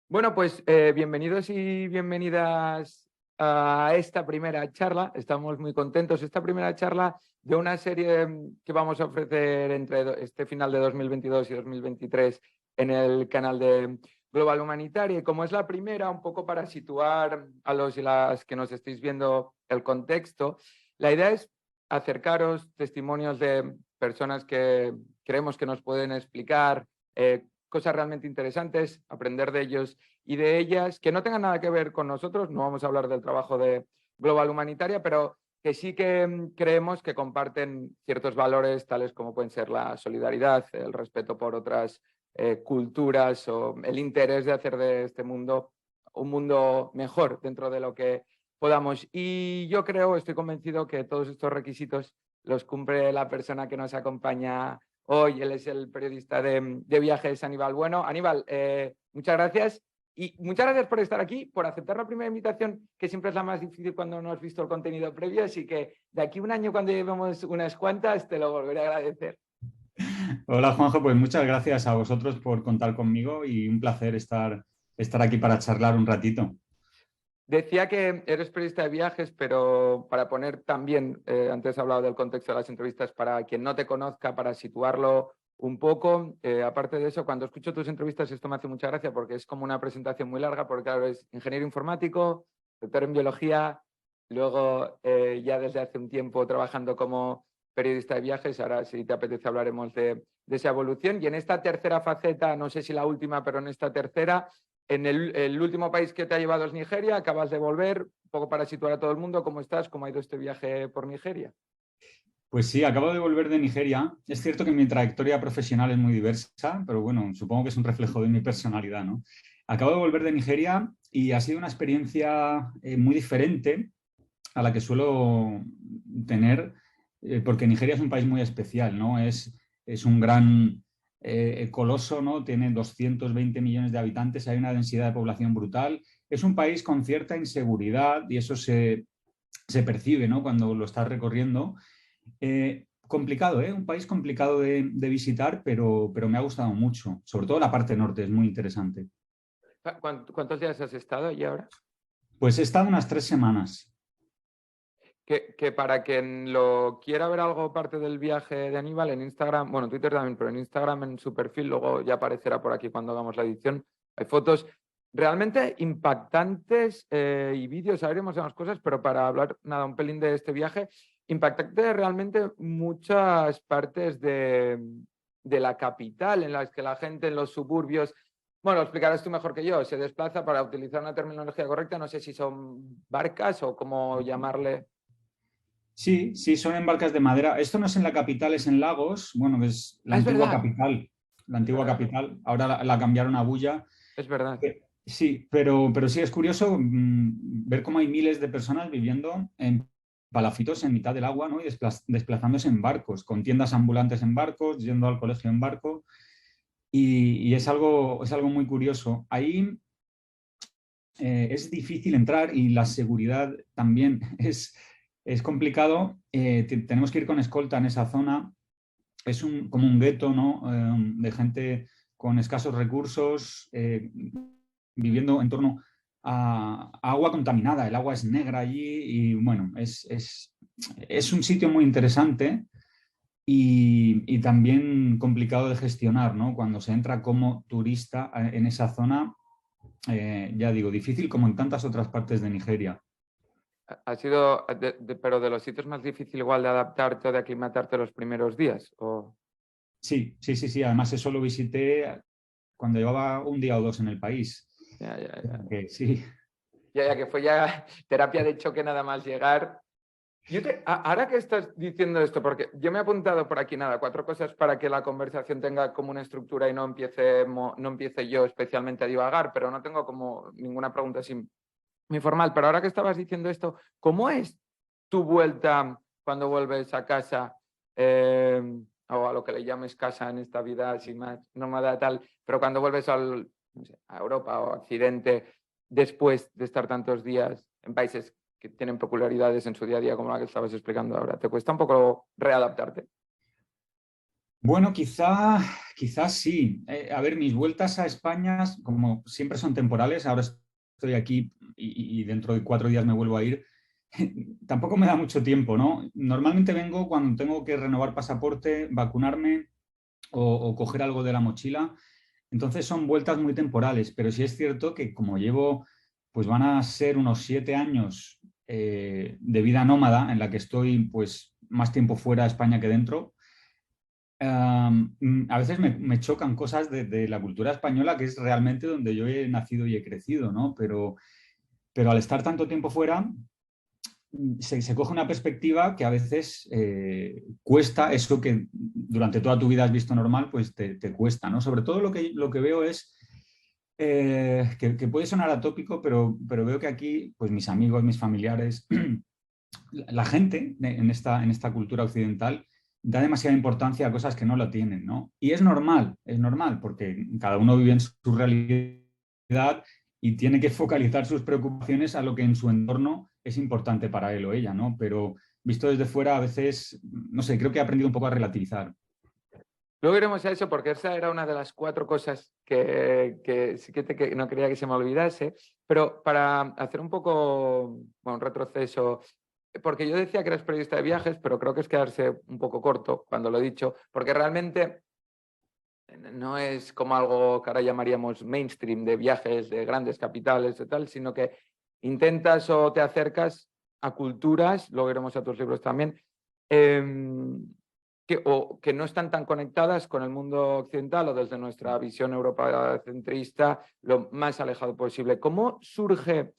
Bueno, pues bienvenidos y bienvenidas a esta primera charla. Estamos muy contentos. Esta primera charla de una serie que vamos a ofrecer entre este final de 2022 y 2023 en el canal de Global Humanitaria. Y como es la primera, un poco para situar a los y las que nos estéis viendo el contexto, la idea es acercaros testimonios de personas que creemos que nos pueden explicar cosas realmente interesantes, aprender de ellos y de ellas, que no tengan nada que ver con nosotros. No vamos a hablar del trabajo de Global Humanitaria, pero que sí que creemos que comparten ciertos valores, tales como pueden ser la solidaridad, el respeto por otras culturas o el interés de hacer de este mundo un mundo mejor dentro de lo que podamos. Y yo creo, estoy convencido que todos estos requisitos los cumple la persona que nos acompaña hoy. Él es el periodista de viajes, Aníbal Bueno. Aníbal, muchas gracias. Y muchas gracias por estar aquí, por aceptar la primera invitación, que siempre es la más difícil cuando no has visto el contenido previo. Así que de aquí a un año, cuando llevemos unas cuantas, te lo volveré a agradecer. Hola Juanjo, pues muchas gracias a vosotros por contar conmigo y un placer estar aquí para charlar un ratito. Decía que eres periodista de viajes, pero para poner también, antes he hablado del contexto de las entrevistas, para quien no te conozca, para situarlo un poco, aparte de eso, cuando escucho tus entrevistas esto me hace mucha gracia porque es como una presentación muy larga, porque claro, es ingeniero informático, doctor en biología, luego ya desde hace un tiempo trabajando como periodista de viajes. Ahora, si te apetece, hablaremos de esa evolución. Y en esta tercera faceta, no sé si la última, pero en esta tercera, en el último país que te ha llevado es Nigeria. Acabas de volver, un poco para situar a todo el mundo. ¿Cómo estás? ¿Cómo ha ido este viaje por Nigeria? Pues sí, acabo de volver de Nigeria. Es cierto que mi trayectoria profesional es muy diversa, pero bueno, supongo que es un reflejo de mi personalidad, ¿no? Acabo de volver de Nigeria y ha sido una experiencia muy diferente a la que suelo tener, porque Nigeria es un país muy especial, ¿no? Es un gran coloso, ¿no? Tiene 220 millones de habitantes, hay una densidad de población brutal. Es un país con cierta inseguridad y eso se percibe, ¿no? Cuando lo estás recorriendo. Complicado, ¿eh? Un país complicado de visitar, pero me ha gustado mucho. Sobre todo la parte norte, es muy interesante. ¿Cuántos días has estado allí ahora? Pues he estado unas 3 semanas. Que para quien lo quiera ver algo parte del viaje de Aníbal, en Instagram, bueno, en Twitter también, pero en Instagram, en su perfil, luego ya aparecerá por aquí cuando hagamos la edición, hay fotos realmente impactantes y vídeos, sabremos unas cosas, pero para hablar nada, un pelín de este viaje, impactante realmente muchas partes de la capital en las que la gente en los suburbios, bueno, lo explicarás tú mejor que yo, se desplaza, para utilizar una terminología correcta, no sé si son barcas o cómo llamarle. Sí, sí, son en barcas de madera. Esto no es en la capital, es en Lagos. Bueno, es la Ah, es antigua verdad, capital. La es antigua verdad, capital. Ahora la cambiaron a Bulla. es verdad. Sí, pero sí es curioso ver cómo hay miles de personas viviendo en palafitos en mitad del agua, ¿no? Y desplazándose en barcos, con tiendas ambulantes en barcos, yendo al colegio en barco. Y es algo muy curioso. Ahí es difícil entrar y la seguridad también es complicado. Tenemos que ir con escolta en esa zona. Es como un gueto, ¿no? De gente con escasos recursos, viviendo en torno a agua contaminada. El agua es negra allí y bueno, es un sitio muy interesante y también complicado de gestionar, ¿no? Cuando se entra como turista en esa zona, ya digo, difícil como en tantas otras partes de Nigeria. Ha sido, pero de los sitios más difíciles igual de adaptarte o de aclimatarte los primeros días. Sí, sí, sí, sí. Además, eso lo visité cuando llevaba un día o dos en el país. Ya, ya, ya. Sí. Ya, que fue ya terapia de choque nada más llegar. Ahora que estás diciendo esto, porque yo me he apuntado por aquí nada, 4 cosas para que la conversación tenga como una estructura y no empiece yo especialmente a divagar, pero no tengo como ninguna pregunta así muy formal. Pero ahora que estabas diciendo esto, ¿cómo es tu vuelta cuando vuelves a casa? Eh, o a lo que le llames casa en esta vida así más nómada tal, pero cuando vuelves no sé, a Europa o a Occidente después de estar tantos días en países que tienen peculiaridades en su día a día como la que estabas explicando ahora, ¿te cuesta un poco readaptarte? Bueno, quizás sí. A ver, mis vueltas a España, como siempre son temporales, ahora estoy aquí y dentro de 4 días me vuelvo a ir. Tampoco me da mucho tiempo, ¿no? Normalmente vengo cuando tengo que renovar pasaporte, vacunarme o coger algo de la mochila. Entonces son vueltas muy temporales, pero sí es cierto que como llevo, pues van a ser unos 7 años de vida nómada en la que estoy pues más tiempo fuera de España que dentro. A veces me chocan cosas de la cultura española, que es realmente donde yo he nacido y he crecido, ¿no? Pero al estar tanto tiempo fuera, se coge una perspectiva que a veces cuesta eso que durante toda tu vida has visto normal, pues te cuesta, ¿no? Sobre todo lo que veo es que puede sonar atópico, pero veo que aquí, pues mis amigos, mis familiares, la gente en esta cultura occidental da demasiada importancia a cosas que no lo tienen, ¿no? Y es normal, porque cada uno vive en su realidad y tiene que focalizar sus preocupaciones a lo que en su entorno es importante para él o ella, ¿no? Pero visto desde fuera, a veces, no sé, creo que he aprendido un poco a relativizar. Luego iremos a eso porque esa era una de las 4 cosas que sí que no quería que se me olvidase, pero para hacer un poco bueno, un retroceso, porque yo decía que eres periodista de viajes, pero creo que es quedarse un poco corto cuando lo he dicho, porque realmente no es como algo que ahora llamaríamos mainstream de viajes de grandes capitales y tal, sino que intentas o te acercas a culturas, luego iremos a tus libros también, que no están tan conectadas con el mundo occidental o desde nuestra visión eurocentrista, lo más alejado posible. ¿Cómo surge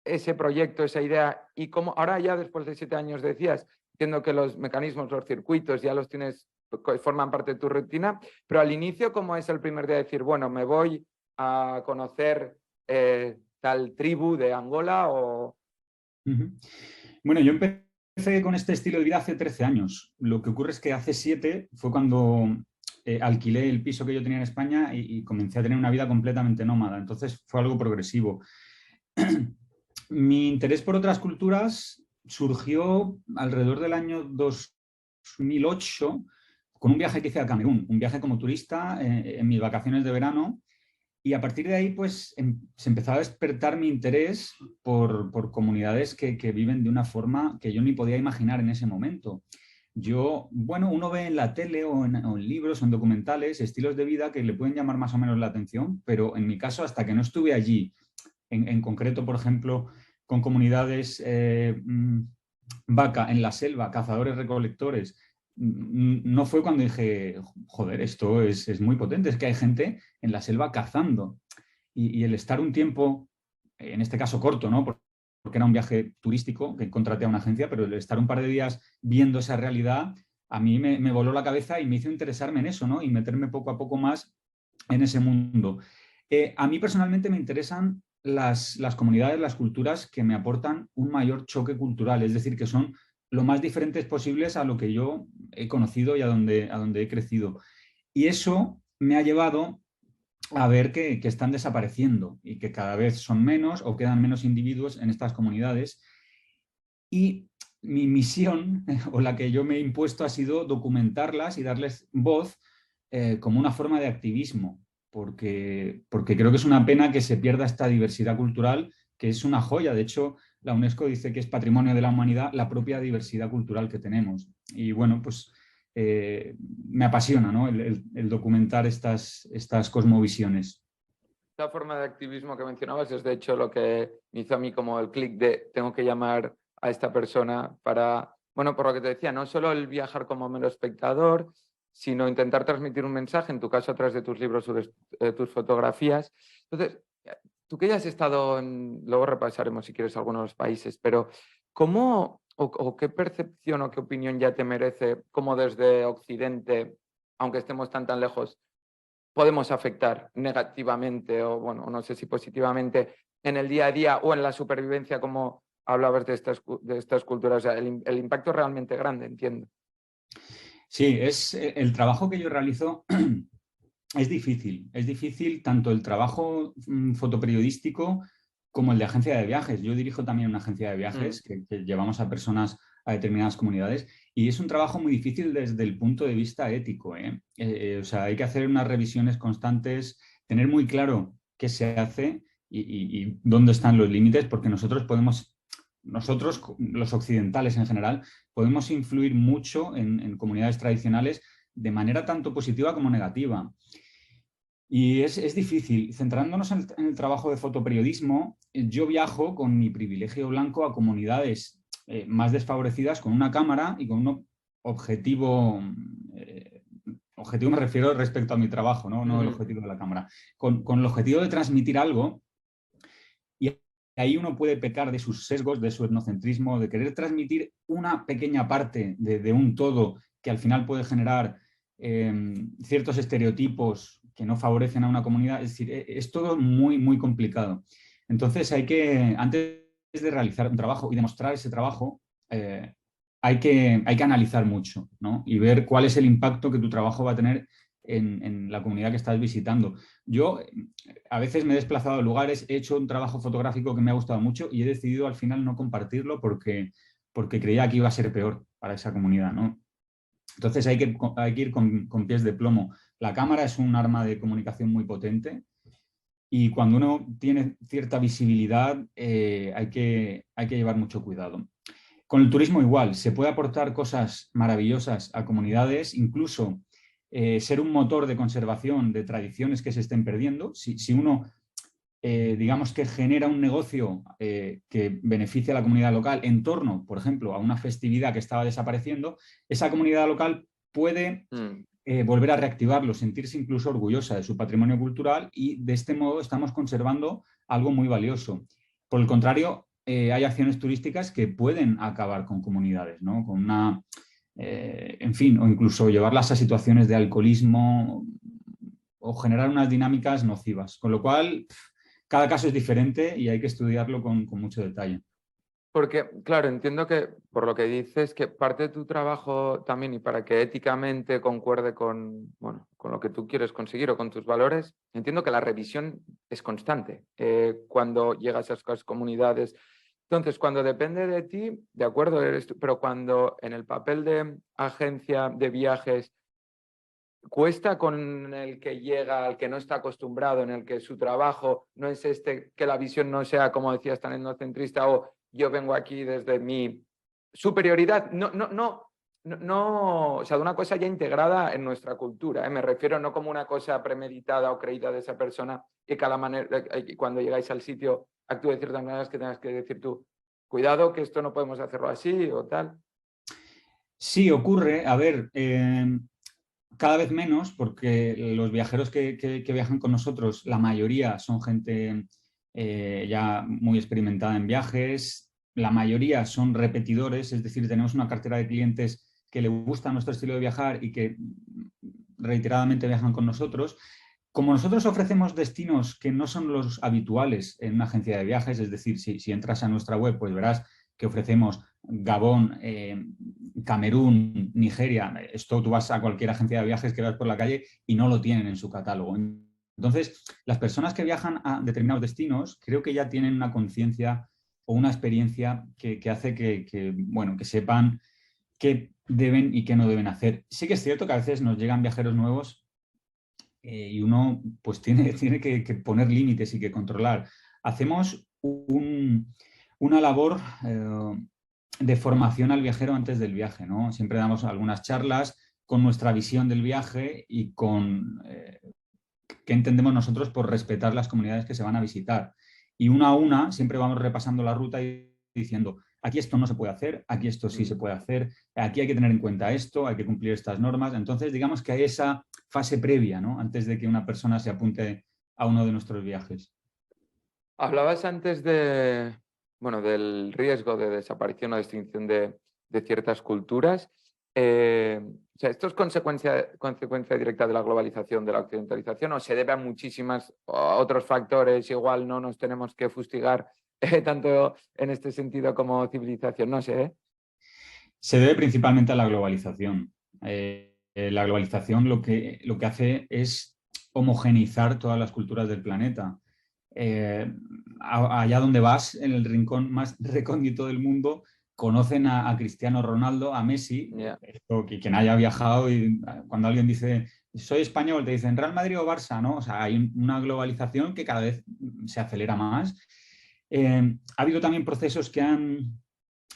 ese proyecto, esa idea? Y cómo ahora ya después de 7 años decías, entiendo que los mecanismos, los circuitos ya los tienes, forman parte de tu rutina, pero al inicio, ¿cómo es el primer día de decir, bueno, me voy a conocer tal tribu de Angola o... Ujú. Bueno, yo empecé con este estilo de vida hace 13 años. Lo que ocurre es que hace 7 fue cuando alquilé el piso que yo tenía en España y comencé a tener una vida completamente nómada. Entonces fue algo progresivo. Mi interés por otras culturas surgió alrededor del año 2008 con un viaje que hice a Camerún, un viaje como turista en mis vacaciones de verano. Y a partir de ahí, pues, se empezó a despertar mi interés por comunidades que viven de una forma que yo ni podía imaginar en ese momento. Bueno, uno ve en la tele o en libros o en documentales estilos de vida que le pueden llamar más o menos la atención, pero en mi caso, hasta que no estuve allí, en concreto, por ejemplo, con comunidades vaca en la selva, cazadores-recolectores, no fue cuando dije, joder, esto es muy potente, es que hay gente en la selva cazando. Y el estar un tiempo, en este caso corto, ¿no? Porque era un viaje turístico que contraté a una agencia, pero el estar un par de días viendo esa realidad, a mí me voló la cabeza y me hizo interesarme en eso, ¿no? Y meterme poco a poco más en ese mundo. A mí personalmente me interesan las comunidades, las culturas que me aportan un mayor choque cultural, es decir, que son lo más diferentes posibles a lo que yo he conocido y a donde he crecido. Y eso me ha llevado a ver que están desapareciendo y que cada vez son menos o quedan menos individuos en estas comunidades. Y mi misión, o la que yo me he impuesto, ha sido documentarlas y darles voz como una forma de activismo, porque creo que es una pena que se pierda esta diversidad cultural, que es una joya. De hecho, la UNESCO dice que es patrimonio de la humanidad la propia diversidad cultural que tenemos. Y bueno, pues me apasiona, ¿no? el documentar estas cosmovisiones. Esta forma de activismo que mencionabas es de hecho lo que me hizo a mí como el clic de tengo que llamar a esta persona para, bueno, por lo que te decía, no solo el viajar como mero espectador, sino intentar transmitir un mensaje, en tu caso a través de tus libros, sobre tus fotografías. Entonces, tú que ya has estado luego repasaremos si quieres algunos de los países, pero ¿cómo o qué percepción o qué opinión ya te merece como desde Occidente, aunque estemos tan lejos, podemos afectar negativamente o, bueno, no sé si positivamente en el día a día o en la supervivencia, como hablabas de estas culturas? O sea, el impacto es realmente grande, entiendo. Sí, es el trabajo que yo realizo. Es difícil tanto el trabajo fotoperiodístico como el de agencia de viajes. Yo dirijo también una agencia de Mm. viajes que llevamos a personas a determinadas comunidades. Y es un trabajo muy difícil desde el punto de vista ético, ¿eh? O sea, hay que hacer unas revisiones constantes, tener muy claro qué se hace y dónde están los límites, porque nosotros, los occidentales en general, podemos influir mucho en comunidades tradicionales de manera tanto positiva como negativa. Y es difícil. Centrándonos en el trabajo de fotoperiodismo, yo viajo con mi privilegio blanco a comunidades más desfavorecidas con una cámara y con un objetivo, objetivo me refiero respecto a mi trabajo, no el objetivo de la cámara, con el objetivo de transmitir algo. Y ahí uno puede pecar de sus sesgos, de su etnocentrismo, de querer transmitir una pequeña parte de un todo que al final puede generar ciertos estereotipos que no favorecen a una comunidad. Es decir, es todo muy, muy complicado. Entonces hay que, antes de realizar un trabajo y demostrar ese trabajo, hay que analizar mucho, ¿no? Y ver cuál es el impacto que tu trabajo va a tener en la comunidad que estás visitando. Yo a veces me he desplazado a lugares, he hecho un trabajo fotográfico que me ha gustado mucho y he decidido al final no compartirlo porque creía que iba a ser peor para esa comunidad, ¿no? Entonces hay que ir con pies de plomo. La cámara es un arma de comunicación muy potente y cuando uno tiene cierta visibilidad hay que llevar mucho cuidado. Con el turismo igual, se puede aportar cosas maravillosas a comunidades, incluso ser un motor de conservación de tradiciones que se estén perdiendo. Si uno, digamos que genera un negocio que beneficia a la comunidad local en torno, por ejemplo, a una festividad que estaba desapareciendo, esa comunidad local puede volver a reactivarlo, sentirse incluso orgullosa de su patrimonio cultural y de este modo estamos conservando algo muy valioso. Por el contrario, hay acciones turísticas que pueden acabar con comunidades, ¿no? Con una, en fin, o incluso llevarlas a situaciones de alcoholismo o generar unas dinámicas nocivas. Con lo cual, cada caso es diferente y hay que estudiarlo con mucho detalle. Porque, claro, entiendo que por lo que dices, que parte de tu trabajo también y para que éticamente concuerde con, bueno, con lo que tú quieres conseguir o con tus valores, entiendo que la revisión es constante cuando llegas a esas comunidades. Entonces, cuando depende de ti, de acuerdo, eres tú, pero cuando en el papel de agencia de viajes cuesta con el que llega, al que no está acostumbrado, en el que su trabajo no es que la visión no sea, como decías, tan etnocentrista o yo vengo aquí desde mi superioridad, o sea, de una cosa ya integrada en nuestra cultura, me refiero no como una cosa premeditada o creída de esa persona y que a la manera, cuando llegáis al sitio actúe de ciertas maneras que tengas que decir tú, cuidado que esto no podemos hacerlo así o tal. Sí, ocurre. A ver, cada vez menos, porque los viajeros que viajan con nosotros, la mayoría son gente ya muy experimentada en viajes, la mayoría son repetidores, es decir, tenemos una cartera de clientes que le gusta nuestro estilo de viajar y que reiteradamente viajan con nosotros. Como nosotros ofrecemos destinos que no son los habituales en una agencia de viajes, es decir, si entras a nuestra web, pues verás que ofrecemos Gabón, Camerún, Nigeria. Esto tú vas a cualquier agencia de viajes que veas por la calle y no lo tienen en su catálogo. Entonces, las personas que viajan a determinados destinos creo que ya tienen una conciencia o una experiencia que hace bueno, que sepan qué deben y qué no deben hacer. Sí que es cierto que a veces nos llegan viajeros nuevos y uno pues tiene que poner límites y que controlar. Hacemos una labor de formación al viajero antes del viaje, ¿no? Siempre damos algunas charlas con nuestra visión del viaje y con qué entendemos nosotros por respetar las comunidades que se van a visitar. Y una a una siempre vamos repasando la ruta y diciendo, aquí esto no se puede hacer, aquí esto sí se puede hacer, aquí hay que tener en cuenta esto, hay que cumplir estas normas. Entonces, digamos que hay esa fase previa, ¿no? Antes de que una persona se apunte a uno de nuestros viajes. Hablabas antes de, bueno, del riesgo de desaparición o de extinción de ciertas culturas. O sea, ¿esto es consecuencia directa de la globalización, de la occidentalización, o se debe a muchísimos otros factores? Igual no nos tenemos que fustigar tanto en este sentido como civilización, no sé, ¿eh? Se debe principalmente a la globalización. La globalización lo que hace es homogeneizar todas las culturas del planeta. Allá donde vas, en el rincón más recóndito del mundo, conocen a Cristiano Ronaldo, a Messi, Ya. esto, que quien haya viajado y cuando alguien dice soy español, te dicen Real Madrid o Barça, ¿no? O sea, hay una globalización que cada vez se acelera más. Ha habido también procesos que han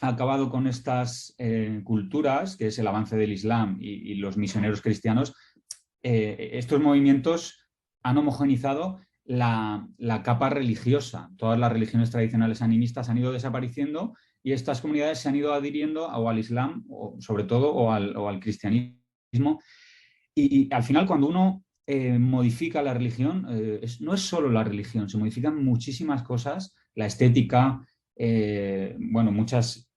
acabado con estas culturas, que es el avance del Islam y los misioneros cristianos. Estos movimientos han homogeneizado la capa religiosa. Todas las religiones tradicionales animistas han ido desapareciendo y estas comunidades se han ido adhiriendo o al Islam, o, sobre todo, o al cristianismo. Y al final, cuando uno modifica la religión, no es solo la religión, se modifican muchísimas cosas, la estética, bueno, muchas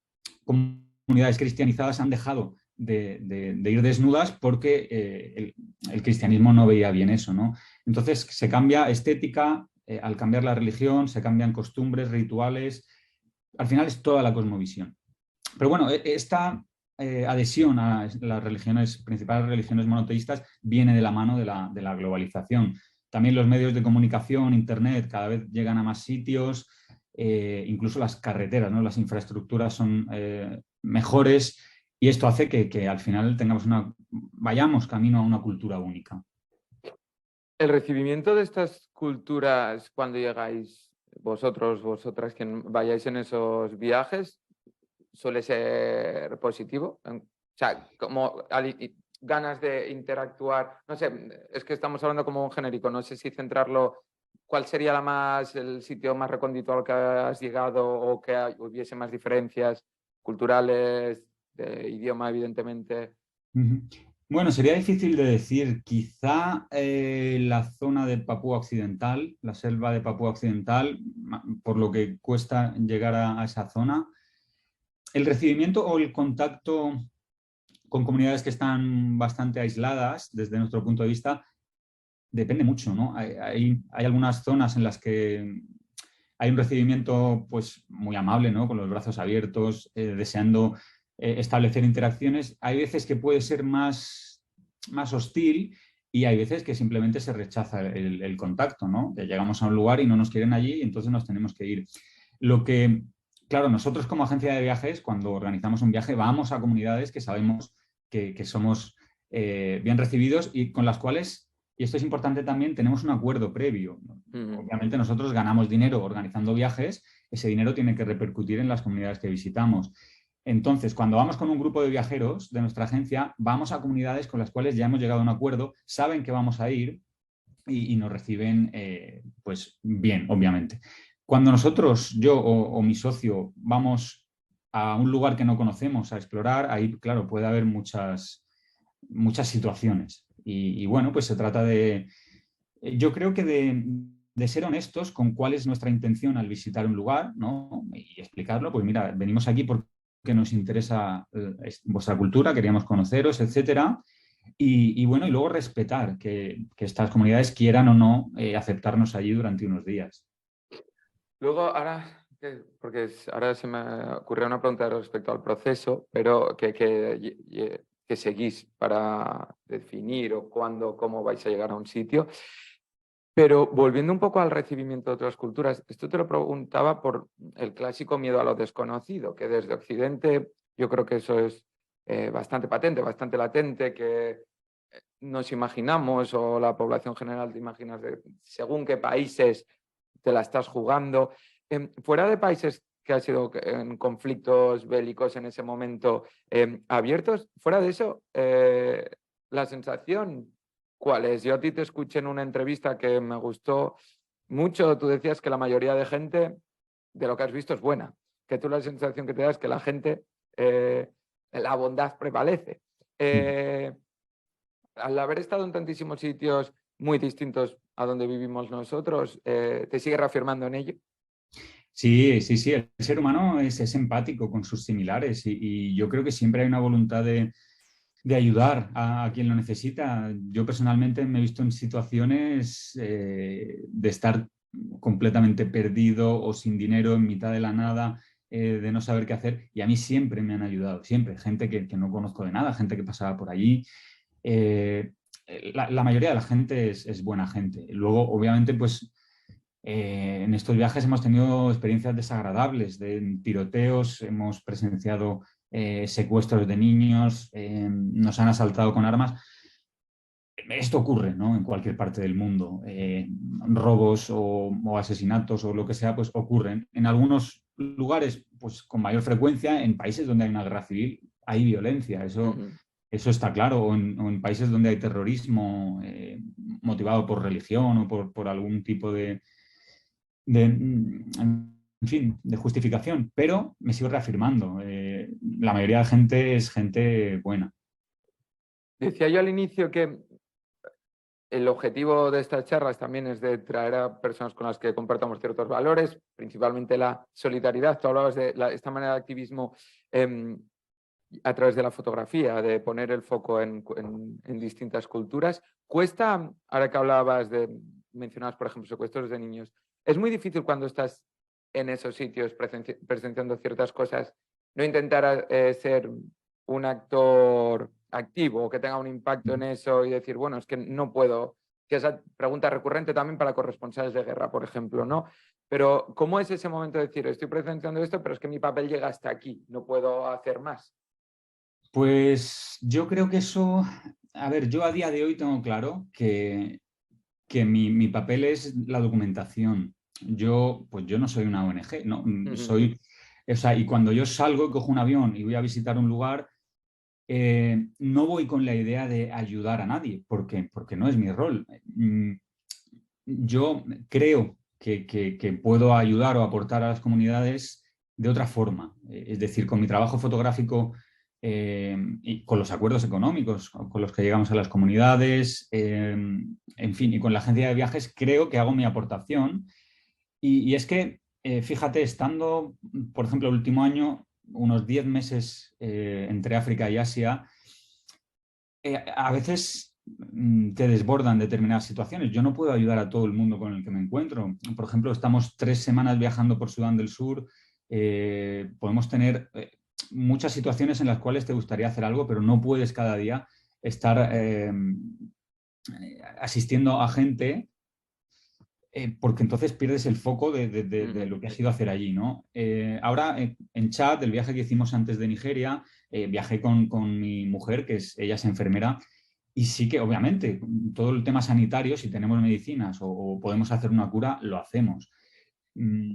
comunidades cristianizadas han dejado de ir desnudas porque el cristianismo no veía bien eso, ¿no? Entonces se cambia estética, al cambiar la religión, se cambian costumbres, rituales, al final es toda la cosmovisión. Pero bueno, esta adhesión a las religiones, principales religiones monoteístas, viene de la mano de la globalización. También los medios de comunicación, Internet, cada vez llegan a más sitios, incluso las carreteras, ¿no? Las infraestructuras son mejores y esto hace que al final vayamos camino a una cultura única. El recibimiento de estas culturas cuando llegáis vosotros, vosotras, quien vayáis en esos viajes, suele ser positivo. O sea, como ganas de interactuar, no sé, es que estamos hablando como un genérico, no sé si centrarlo, ¿cuál sería el sitio más recóndito al que has llegado o que hubiese más diferencias culturales, de idioma, evidentemente? Bueno, sería difícil de decir. Quizá la zona de Papúa Occidental, la selva de Papúa Occidental, por lo que cuesta llegar a esa zona. El recibimiento o el contacto con comunidades que están bastante aisladas desde nuestro punto de vista depende mucho, ¿no? Hay algunas zonas en las que hay un recibimiento pues, muy amable, ¿no? Con los brazos abiertos, deseando establecer interacciones. Hay veces que puede ser más hostil y hay veces que simplemente se rechaza el contacto, ¿no? Que llegamos a un lugar y no nos quieren allí y entonces nos tenemos que ir. Lo que, claro, nosotros como agencia de viajes, cuando organizamos un viaje, vamos a comunidades que sabemos que somos bien recibidos y con las cuales, y esto es importante también, tenemos un acuerdo previo. Obviamente nosotros ganamos dinero organizando viajes, ese dinero tiene que repercutir en las comunidades que visitamos. Entonces, cuando vamos con un grupo de viajeros de nuestra agencia, vamos a comunidades con las cuales ya hemos llegado a un acuerdo, saben que vamos a ir y nos reciben pues bien, obviamente. Cuando nosotros, yo o mi socio, vamos a un lugar que no conocemos a explorar, ahí, claro, puede haber muchas situaciones. Y bueno, pues se trata yo creo que de ser honestos con cuál es nuestra intención al visitar un lugar, ¿no? Y explicarlo, pues mira, venimos aquí porque nos interesa vuestra cultura, queríamos conoceros, etcétera. Y bueno, y luego respetar que estas comunidades quieran o no aceptarnos allí durante unos días. Luego, ahora, porque ahora se me ocurrió una pregunta respecto al proceso, pero que seguís para definir o cuándo, cómo vais a llegar a un sitio. Pero volviendo un poco al recibimiento de otras culturas, esto te lo preguntaba por el clásico miedo a lo desconocido, que desde Occidente yo creo que eso es bastante patente, bastante latente, que nos imaginamos o la población general te imaginas según qué países te la estás jugando. Fuera de países que han sido en conflictos bélicos en ese momento abiertos, fuera de eso, la sensación, ¿cuál es? Yo a ti te escuché en una entrevista que me gustó mucho, tú decías que la mayoría de gente de lo que has visto es buena, que tú la sensación que te das es que la gente, la bondad prevalece. Al haber estado en tantísimos sitios muy distintos a donde vivimos nosotros, ¿te sigue reafirmando en ello? Sí, sí, sí. El ser humano es empático con sus similares y yo creo que siempre hay una voluntad de ayudar a quien lo necesita. Yo personalmente me he visto en situaciones de estar completamente perdido o sin dinero en mitad de la nada, de no saber qué hacer y a mí siempre me han ayudado, siempre. Gente que no conozco de nada, gente que pasaba por allí. La mayoría de la gente es buena gente. Luego, obviamente, pues En estos viajes hemos tenido experiencias desagradables de tiroteos, hemos presenciado secuestros de niños, nos han asaltado con armas. Esto ocurre, ¿no? En cualquier parte del mundo. Robos o asesinatos o lo que sea, pues ocurren. En algunos lugares, pues con mayor frecuencia, en países donde hay una guerra civil, hay violencia. Ujú. Eso está claro. O en países donde hay terrorismo motivado por religión o por algún tipo en fin, de justificación. Pero me sigo reafirmando. La mayoría de gente es gente buena. Decía yo al inicio que el objetivo de estas charlas también es de traer a personas con las que compartamos ciertos valores, principalmente la solidaridad. Tú hablabas de esta manera de activismo a través de la fotografía, de poner el foco en distintas culturas. Cuesta, ahora que mencionabas, por ejemplo, secuestros de niños, es muy difícil cuando estás en esos sitios presenciando ciertas cosas, no intentar ser un actor activo o que tenga un impacto en eso y decir, bueno, es que no puedo, que esa pregunta recurrente también para corresponsales de guerra, por ejemplo, ¿no? Pero ¿cómo es ese momento de decir, estoy presenciando esto, pero es que mi papel llega hasta aquí, no puedo hacer más? Pues yo creo que eso, a ver, yo a día de hoy tengo claro que mi papel es la documentación. Pues yo no soy una ONG, no, o sea, y cuando yo salgo y cojo un avión y voy a visitar un lugar, no voy con la idea de ayudar a nadie, porque no es mi rol. Yo creo que puedo ayudar o aportar a las comunidades de otra forma. Es decir, con mi trabajo fotográfico y con los acuerdos económicos con los que llegamos a las comunidades, en fin, y con la agencia de viajes, creo que hago mi aportación. Y es que, fíjate, estando, por ejemplo, el último año, unos 10 meses entre África y Asia, a veces te desbordan determinadas situaciones. Yo no puedo ayudar a todo el mundo con el que me encuentro. Por ejemplo, estamos 3 semanas viajando por Sudán del Sur. Podemos tener muchas situaciones en las cuales te gustaría hacer algo, pero no puedes cada día estar asistiendo a gente porque entonces pierdes el foco de lo que has ido a hacer allí, ¿no? Ahora, en Chad, el viaje que hicimos antes de Nigeria, viajé con mi mujer, ella es enfermera, y sí que, obviamente, todo el tema sanitario, si tenemos medicinas o podemos hacer una cura, lo hacemos. Mm,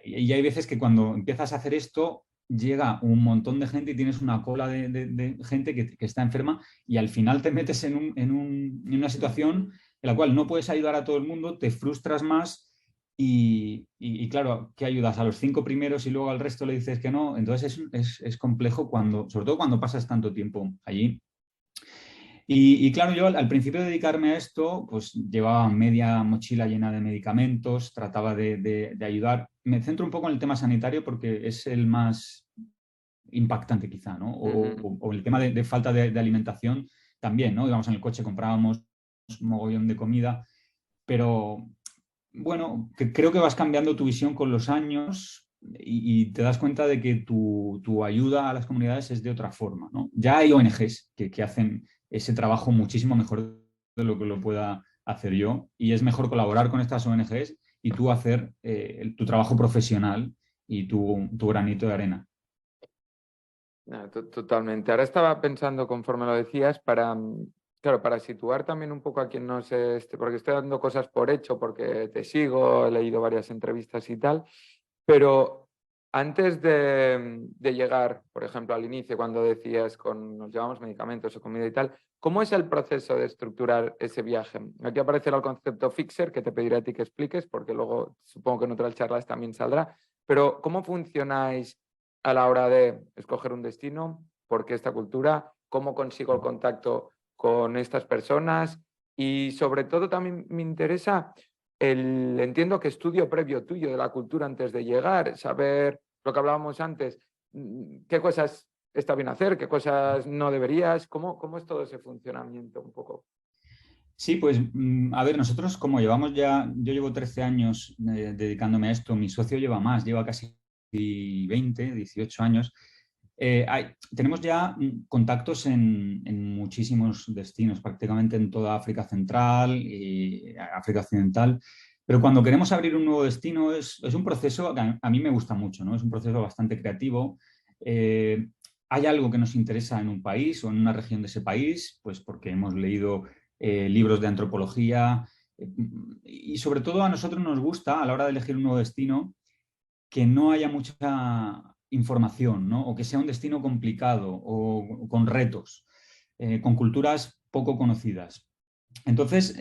y hay veces que cuando empiezas a hacer esto, llega un montón de gente y tienes una cola de gente que está enferma y al final te metes en una situación en la cual no puedes ayudar a todo el mundo, te frustras más y claro, ¿qué ayudas? A los 5 primeros y luego al resto le dices que no. Entonces es complejo sobre todo cuando pasas tanto tiempo allí. Y claro, yo al principio de dedicarme a esto, pues llevaba media mochila llena de medicamentos, trataba de ayudar. Me centro un poco en el tema sanitario porque es el más impactante quizá, ¿no? O el tema de falta de alimentación también, ¿no? Íbamos en el coche, comprábamos un mogollón de comida, pero bueno, creo que vas cambiando tu visión con los años y te das cuenta de que tu ayuda a las comunidades es de otra forma, ¿no? Ya hay ONGs que hacen ese trabajo muchísimo mejor de lo que lo pueda hacer yo y es mejor colaborar con estas ONGs y tú hacer tu trabajo profesional y tu granito de arena. Totalmente. Ahora estaba pensando, conforme lo decías, claro, para situar también un poco a quien no sé, porque estoy dando cosas por hecho, porque te sigo, he leído varias entrevistas y tal, pero antes de llegar, por ejemplo, al inicio, cuando decías nos llevamos medicamentos o comida y tal, ¿cómo es el proceso de estructurar ese viaje? Aquí aparecerá el concepto Fixer, que te pediré a ti que expliques, porque luego supongo que en otras charlas también saldrá, pero ¿cómo funcionáis a la hora de escoger un destino? ¿Por qué esta cultura? ¿Cómo consigo el contacto con estas personas? Y sobre todo también me interesa entiendo que estudio previo tuyo de la cultura antes de llegar, saber lo que hablábamos antes, qué cosas está bien hacer, qué cosas no deberías, cómo es todo ese funcionamiento un poco. Sí, pues a ver, nosotros como yo llevo 13 años dedicándome a esto, mi socio lleva más, lleva casi 20, 18 años. Tenemos ya contactos en muchísimos destinos, prácticamente en toda África Central y África Occidental. Pero cuando queremos abrir un nuevo destino es un proceso que a mí me gusta mucho, ¿no? Es un proceso bastante creativo. Hay algo que nos interesa en un país o en una región de ese país, pues porque hemos leído libros de antropología y sobre todo a nosotros nos gusta a la hora de elegir un nuevo destino que no haya mucha información, ¿no? O que sea un destino complicado o con retos, con culturas poco conocidas. Entonces,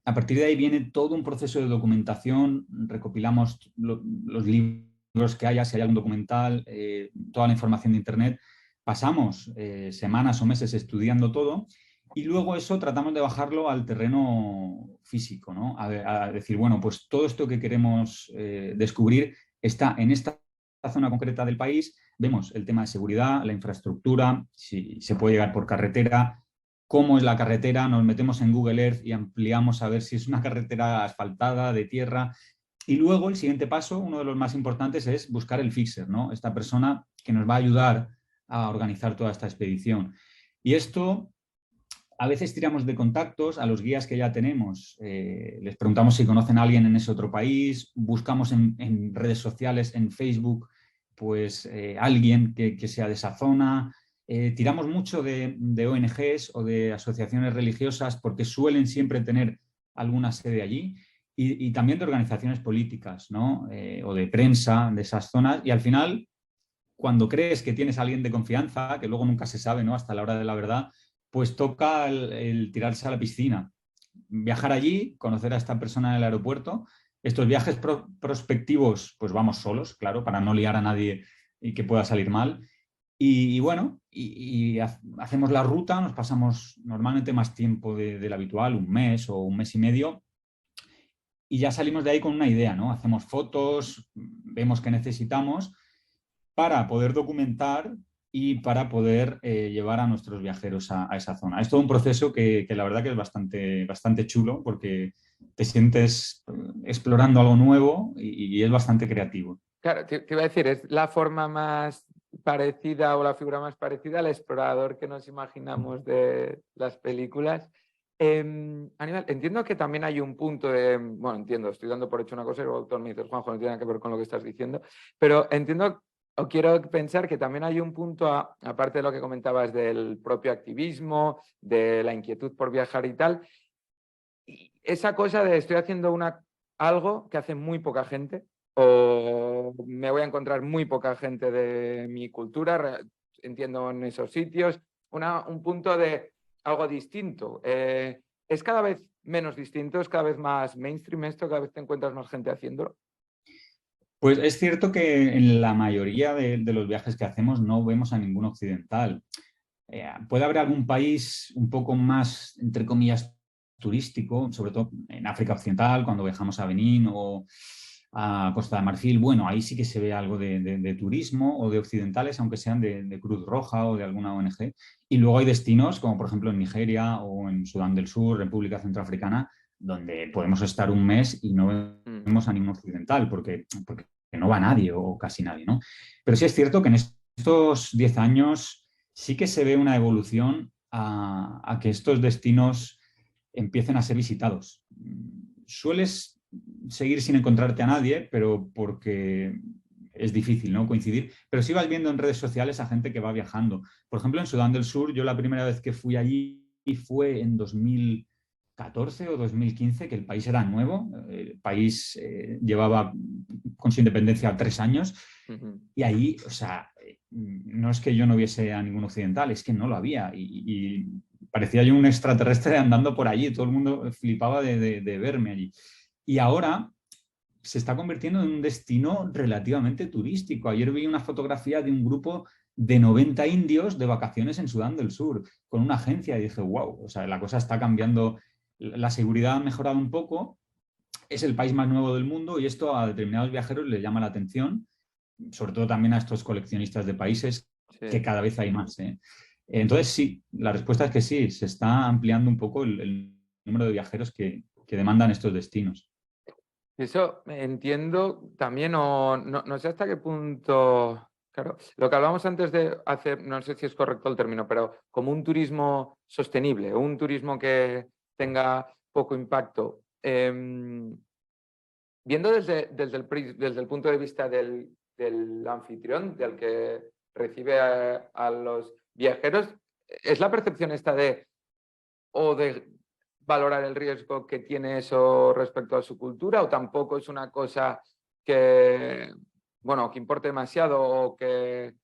a partir de ahí viene todo un proceso de documentación, recopilamos los libros que haya, si hay algún documental, toda la información de Internet, pasamos semanas o meses estudiando todo y luego eso tratamos de bajarlo al terreno físico, ¿no? A decir, bueno, pues todo esto que queremos descubrir está en esta zona concreta del país, vemos el tema de seguridad, la infraestructura, si se puede llegar por carretera, cómo es la carretera, nos metemos en Google Earth y ampliamos a ver si es una carretera asfaltada, de tierra. Y luego el siguiente paso, uno de los más importantes, es buscar el fixer, ¿no? Esta persona que nos va a ayudar a organizar toda esta expedición. Y esto, a veces tiramos de contactos a los guías que ya tenemos. Les preguntamos si conocen a alguien en ese otro país, buscamos en redes sociales, en Facebook, pues alguien que sea de esa zona. Tiramos mucho de ONGs o de asociaciones religiosas porque suelen siempre tener alguna sede allí y también de organizaciones políticas, ¿no? O de prensa de esas zonas. Y al final, cuando crees que tienes a alguien de confianza, que luego nunca se sabe, ¿no? Hasta la hora de la verdad, pues toca el tirarse a la piscina. Viajar allí, conocer a esta persona en el aeropuerto. Estos viajes prospectivos, pues vamos solos, claro, para no liar a nadie y que pueda salir mal. Y bueno, hacemos la ruta, nos pasamos normalmente más tiempo del habitual, un mes o un mes y medio, y ya salimos de ahí con una idea, ¿no? Hacemos fotos, vemos qué necesitamos para poder documentar y para poder llevar a nuestros viajeros a esa zona. Es todo un proceso que la verdad que es bastante chulo porque te sientes explorando algo nuevo y es bastante creativo. Claro, te iba a decir, es la forma más parecida o la figura más parecida al explorador que nos imaginamos de las películas. Aníbal, entiendo que también hay un punto de, bueno, entiendo, estoy dando por hecho una cosa y el autor me dice, Juanjo, no tiene nada que ver con lo que estás diciendo, pero entiendo o quiero pensar que también hay un punto, aparte de lo que comentabas del propio activismo, de la inquietud por viajar y tal, y esa cosa de estoy haciendo algo que hace muy poca gente o me voy a encontrar muy poca gente de mi cultura, entiendo en esos sitios, un punto de algo distinto. ¿Es cada vez menos distinto? ¿Es cada vez más mainstream esto? ¿Cada vez te encuentras más gente haciéndolo? Pues es cierto que en la mayoría de los viajes que hacemos no vemos a ningún occidental. Puede haber algún país un poco más, entre comillas, turístico, sobre todo en África Occidental, cuando viajamos a Benín o a Costa de Marfil. Bueno, ahí sí que se ve algo de turismo o de occidentales, aunque sean de Cruz Roja o de alguna ONG. Y luego hay destinos, como por ejemplo en Nigeria o en Sudán del Sur, República Centroafricana, donde podemos estar un mes y no vemos a ningún occidental, porque no va nadie o casi nadie, ¿no? Pero sí es cierto que en estos 10 años sí que se ve una evolución a que estos destinos empiecen a ser visitados. Sueles seguir sin encontrarte a nadie, pero porque es difícil, ¿no? Coincidir, pero sí vas viendo en redes sociales a gente que va viajando. Por ejemplo, en Sudán del Sur, yo la primera vez que fui allí fue en 2014 o 2015, que el país era nuevo, el país llevaba con su independencia 3 años, y ahí, o sea, no es que yo no viese a ningún occidental, es que no lo había. Y parecía yo un extraterrestre andando por allí, todo el mundo flipaba de verme allí. Y ahora se está convirtiendo en un destino relativamente turístico. Ayer vi una fotografía de un grupo de 90 indios de vacaciones en Sudán del Sur, con una agencia, y dije, wow, o sea, la cosa está cambiando, la seguridad ha mejorado un poco, es el país más nuevo del mundo y esto a determinados viajeros les llama la atención, sobre todo también a estos coleccionistas de países, que Sí. cada vez hay más. Entonces, sí, la respuesta es que sí, se está ampliando un poco el número de viajeros que demandan estos destinos. Eso entiendo también, o no sé hasta qué punto, claro, lo que hablábamos antes de hacer, no sé si es correcto el término, pero como un turismo sostenible, un turismo que tenga poco impacto. viendo desde el punto de vista del anfitrión, del que recibe a los viajeros, ¿es la percepción esta de valorar el riesgo que tiene eso respecto a su cultura, o tampoco es una cosa que, bueno, que importe demasiado o que,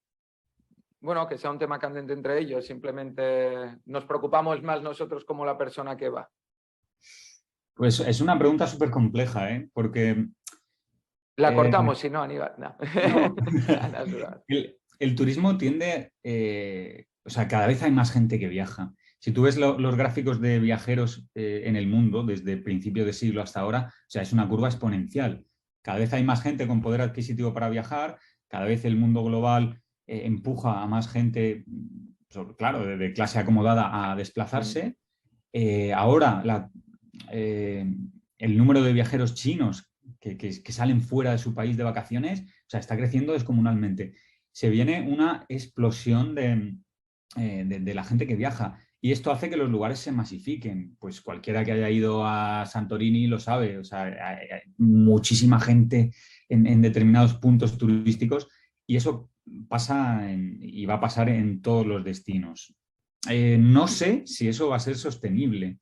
bueno, que sea un tema candente entre ellos? Simplemente nos preocupamos más nosotros como la persona que va. Pues es una pregunta súper compleja, ¿eh? Porque La cortamos, si no, Aníbal. No. no. No, es broma. El turismo tiende, o sea, cada vez hay más gente que viaja. Si tú ves los gráficos de viajeros en el mundo, desde principio de siglo hasta ahora, o sea, es una curva exponencial. Cada vez hay más gente con poder adquisitivo para viajar, cada vez el mundo global empuja a más gente, claro, de clase acomodada a desplazarse. Ahora, eh, el número de viajeros chinos que salen fuera de su país de vacaciones, o sea, está creciendo descomunalmente. Se viene una explosión de la gente que viaja y esto hace que los lugares se masifiquen. Pues cualquiera que haya ido a Santorini lo sabe, o sea, hay muchísima gente en determinados puntos turísticos y eso pasa y va a pasar en todos los destinos. No sé si eso va a ser sostenible.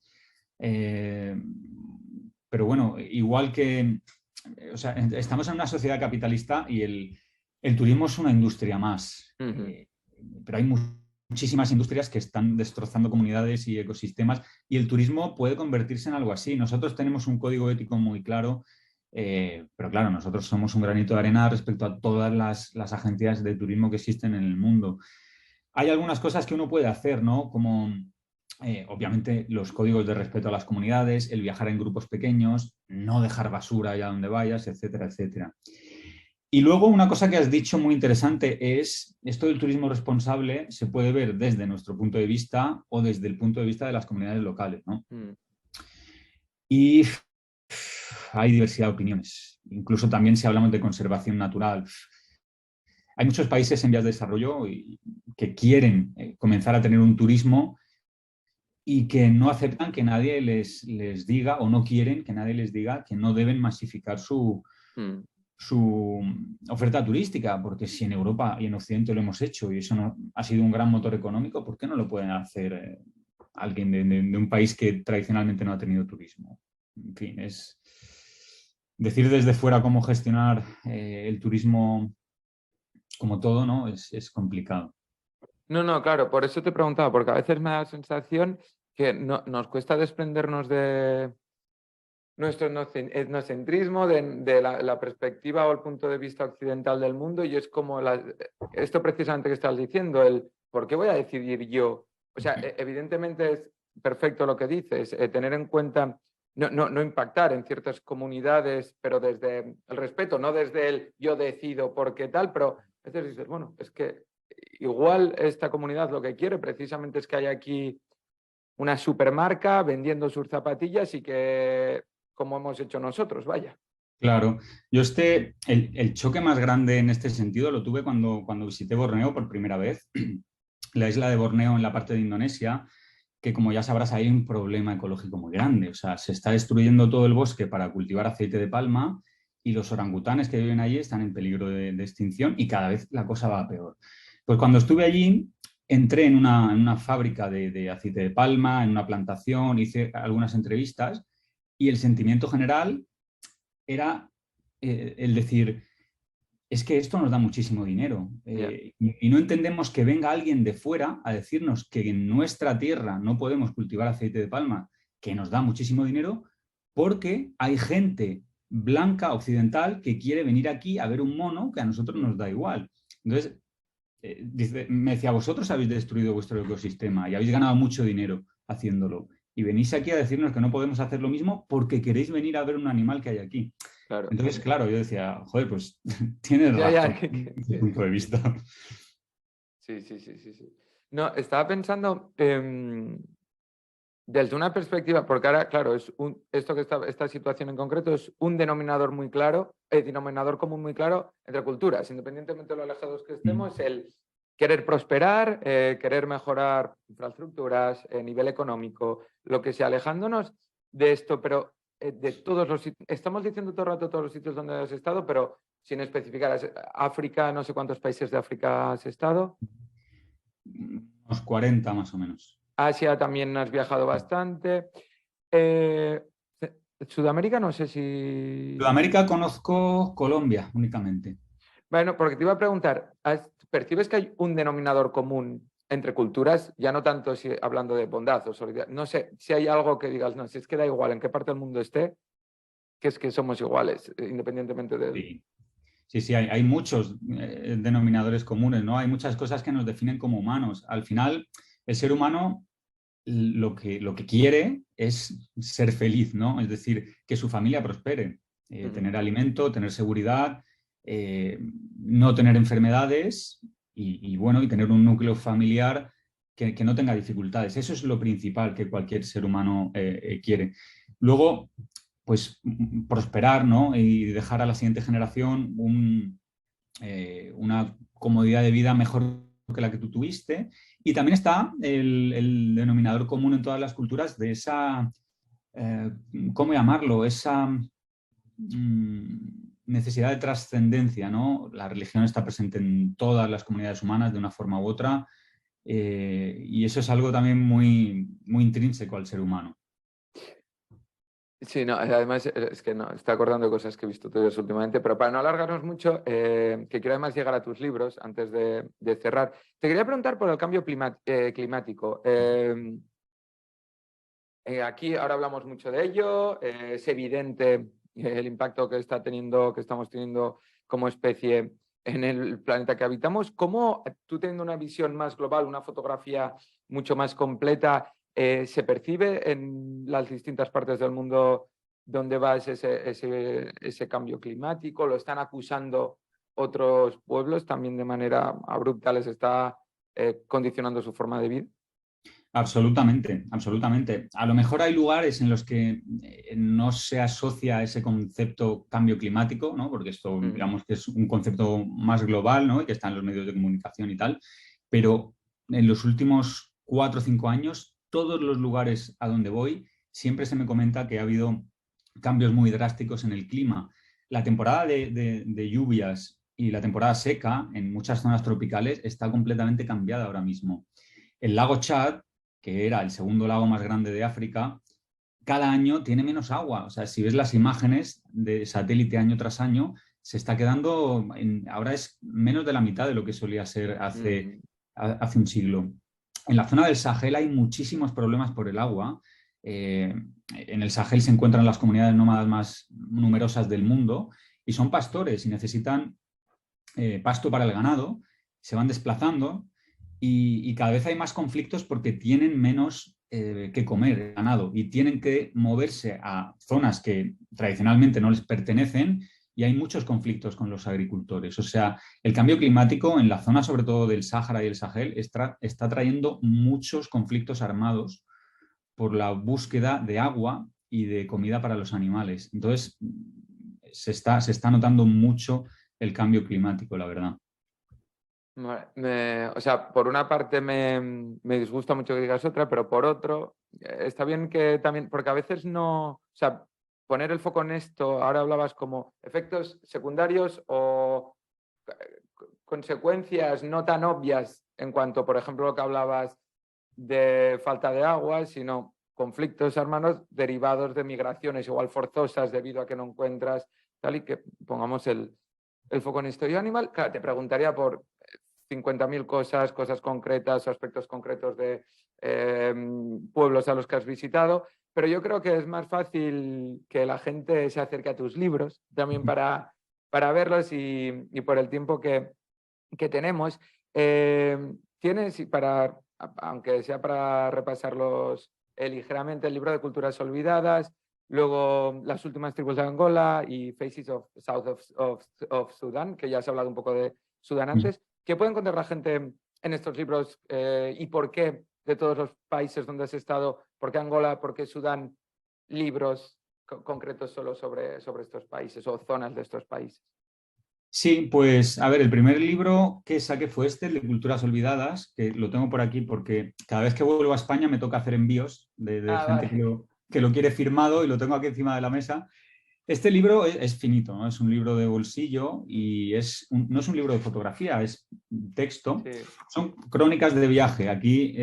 Pero bueno, igual que, o sea, estamos en una sociedad capitalista y el turismo es una industria más. Pero hay muchísimas industrias que están destrozando comunidades y ecosistemas y el turismo puede convertirse en algo así. Nosotros tenemos un código ético muy claro, pero claro, nosotros somos un granito de arena respecto a todas las agencias de turismo que existen en el mundo. Hay algunas cosas que uno puede hacer, ¿no? Como obviamente los códigos de respeto a las comunidades, el viajar en grupos pequeños, no dejar basura allá donde vayas, etcétera, etcétera. Y luego una cosa que has dicho muy interesante es, esto del turismo responsable se puede ver desde nuestro punto de vista o desde el punto de vista de las comunidades locales, ¿no? Y hay diversidad de opiniones. Incluso también si hablamos de conservación natural. Hay muchos países en vías de desarrollo que quieren comenzar a tener un turismo y que no aceptan que nadie les diga o no quieren que nadie les diga que no deben masificar su oferta turística, porque si en Europa y en Occidente lo hemos hecho y eso ha sido un gran motor económico, ¿por qué no lo pueden hacer alguien de un país que tradicionalmente no ha tenido turismo? En fin, es decir desde fuera cómo gestionar el turismo como todo, ¿no? Es complicado. No, claro, por eso te preguntaba, porque a veces me da la sensación que nos cuesta desprendernos de nuestro etnocentrismo, de la perspectiva o el punto de vista occidental del mundo, y es como esto precisamente que estás diciendo, el ¿por qué voy a decidir yo? O sea, evidentemente es perfecto lo que dices, tener en cuenta, no impactar en ciertas comunidades, pero desde el respeto, no desde el yo decido por qué tal, pero a veces dices, bueno, es que igual esta comunidad lo que quiere precisamente es que haya aquí una supermarca vendiendo sus zapatillas y que, como hemos hecho nosotros, vaya. Claro, yo el choque más grande en este sentido lo tuve cuando visité Borneo por primera vez, la isla de Borneo en la parte de Indonesia, que como ya sabrás hay un problema ecológico muy grande, o sea, se está destruyendo todo el bosque para cultivar aceite de palma y los orangutanes que viven allí están en peligro de extinción y cada vez la cosa va a peor. Pues cuando estuve allí entré en una fábrica de aceite de palma, en una plantación, hice algunas entrevistas y el sentimiento general era el decir, es que esto nos da muchísimo dinero y no entendemos que venga alguien de fuera a decirnos que en nuestra tierra no podemos cultivar aceite de palma, que nos da muchísimo dinero, porque hay gente blanca occidental que quiere venir aquí a ver un mono que a nosotros nos da igual. Entonces, me decía, vosotros habéis destruido vuestro ecosistema y habéis ganado mucho dinero haciéndolo. Y venís aquí a decirnos que no podemos hacer lo mismo porque queréis venir a ver un animal que hay aquí. Claro. Entonces, claro, yo decía, joder, pues tienes razón desde punto de vista. Sí. No, estaba pensando desde una perspectiva, porque ahora, claro, esta situación en concreto es un denominador muy claro, denominador común muy claro entre culturas, independientemente de lo alejados que estemos, el querer prosperar, querer mejorar infraestructuras, nivel económico, lo que sea, alejándonos de esto, pero de todos los sitios, estamos diciendo todo el rato todos los sitios donde has estado, pero sin especificar, África, no sé cuántos países de África has estado. Unos 40 más o menos. Asia también has viajado bastante. Eh, Sudamérica, no sé si... Sudamérica conozco Colombia únicamente. Bueno, porque te iba a preguntar, ¿percibes que hay un denominador común entre culturas? Ya no tanto si, hablando de bondad o solidaridad. No sé, si hay algo que digas, no, si es que da igual en qué parte del mundo esté, que es que somos iguales, independientemente de... Sí. Sí, hay muchos denominadores comunes, ¿no? Hay muchas cosas que nos definen como humanos. Al final, el ser humano lo que quiere es ser feliz, ¿no? Es decir, que su familia prospere, tener alimento, tener seguridad, no tener enfermedades bueno, y tener un núcleo familiar que no tenga dificultades. Eso es lo principal que cualquier ser humano quiere. Luego, pues prosperar, ¿no? Y dejar a la siguiente generación una comodidad de vida mejor que la que tú tuviste. Y también está el denominador común en todas las culturas de esa, ¿cómo llamarlo? Esa necesidad de trascendencia, ¿no? La religión está presente en todas las comunidades humanas de una forma u otra, y eso es algo también muy, muy intrínseco al ser humano. Sí, no, además es que no, estoy acordando de cosas que he visto tuyas últimamente, pero para no alargarnos mucho, que quiero además llegar a tus libros antes de cerrar, te quería preguntar por el cambio climático. Aquí ahora hablamos mucho de ello, es evidente el impacto que estamos teniendo como especie en el planeta que habitamos. ¿Cómo tú, teniendo una visión más global, una fotografía mucho más completa, se percibe en las distintas partes del mundo donde vas ese cambio climático? ¿Lo están acusando otros pueblos también de manera abrupta? ¿Les está condicionando su forma de vida? Absolutamente, absolutamente. A lo mejor hay lugares en los que no se asocia ese concepto cambio climático, ¿no? Porque esto, digamos, que es un concepto más global, ¿no? Y que está en los medios de comunicación y tal. Pero en los últimos 4 o 5 años, todos los lugares a donde voy, siempre se me comenta que ha habido cambios muy drásticos en el clima. La temporada de lluvias y la temporada seca en muchas zonas tropicales está completamente cambiada ahora mismo. El lago Chad, que era el segundo lago más grande de África, cada año tiene menos agua. O sea, si ves las imágenes de satélite año tras año, se está quedando, ahora es menos de la mitad de lo que solía ser hace un siglo. En la zona del Sahel hay muchísimos problemas por el agua. En el Sahel se encuentran las comunidades nómadas más numerosas del mundo y son pastores y necesitan pasto para el ganado, se van desplazando y cada vez hay más conflictos porque tienen menos que comer el ganado y tienen que moverse a zonas que tradicionalmente no les pertenecen y hay muchos conflictos con los agricultores. O sea, el cambio climático en la zona sobre todo del Sáhara y el Sahel está trayendo muchos conflictos armados por la búsqueda de agua y de comida para los animales. Entonces, se está notando mucho el cambio climático, la verdad. O sea, por una parte me disgusta mucho que digas otra, pero por otro, está bien que también, porque a veces no, o sea, poner el foco en esto, ahora hablabas como efectos secundarios o consecuencias no tan obvias en cuanto, por ejemplo, lo que hablabas de falta de agua, sino conflictos armados derivados de migraciones igual forzosas debido a que no encuentras tal, y que pongamos el foco en esto. Yo, Animal, claro, te preguntaría por 50.000 cosas concretas o aspectos concretos de pueblos a los que has visitado, pero yo creo que es más fácil que la gente se acerque a tus libros también para verlos y por el tiempo que tenemos. Tienes, aunque sea para repasarlos ligeramente, el libro de Culturas Olvidadas, luego Las últimas tribus de Angola y Faces of South of Sudan, que ya has hablado un poco de Sudán antes. ¿Qué puede encontrar la gente en estos libros y por qué, de todos los países donde has estado, por qué Angola, por qué Sudán, libros concretos solo sobre estos países o zonas de estos países? Sí, pues a ver, el primer libro que saqué fue el de Culturas Olvidadas, que lo tengo por aquí porque cada vez que vuelvo a España me toca hacer envíos de gente Vale. que lo quiere firmado y lo tengo aquí encima de la mesa. Este libro es finito, ¿no? Es un libro de bolsillo y no es un libro de fotografía, es texto. Sí. Son crónicas de viaje. Aquí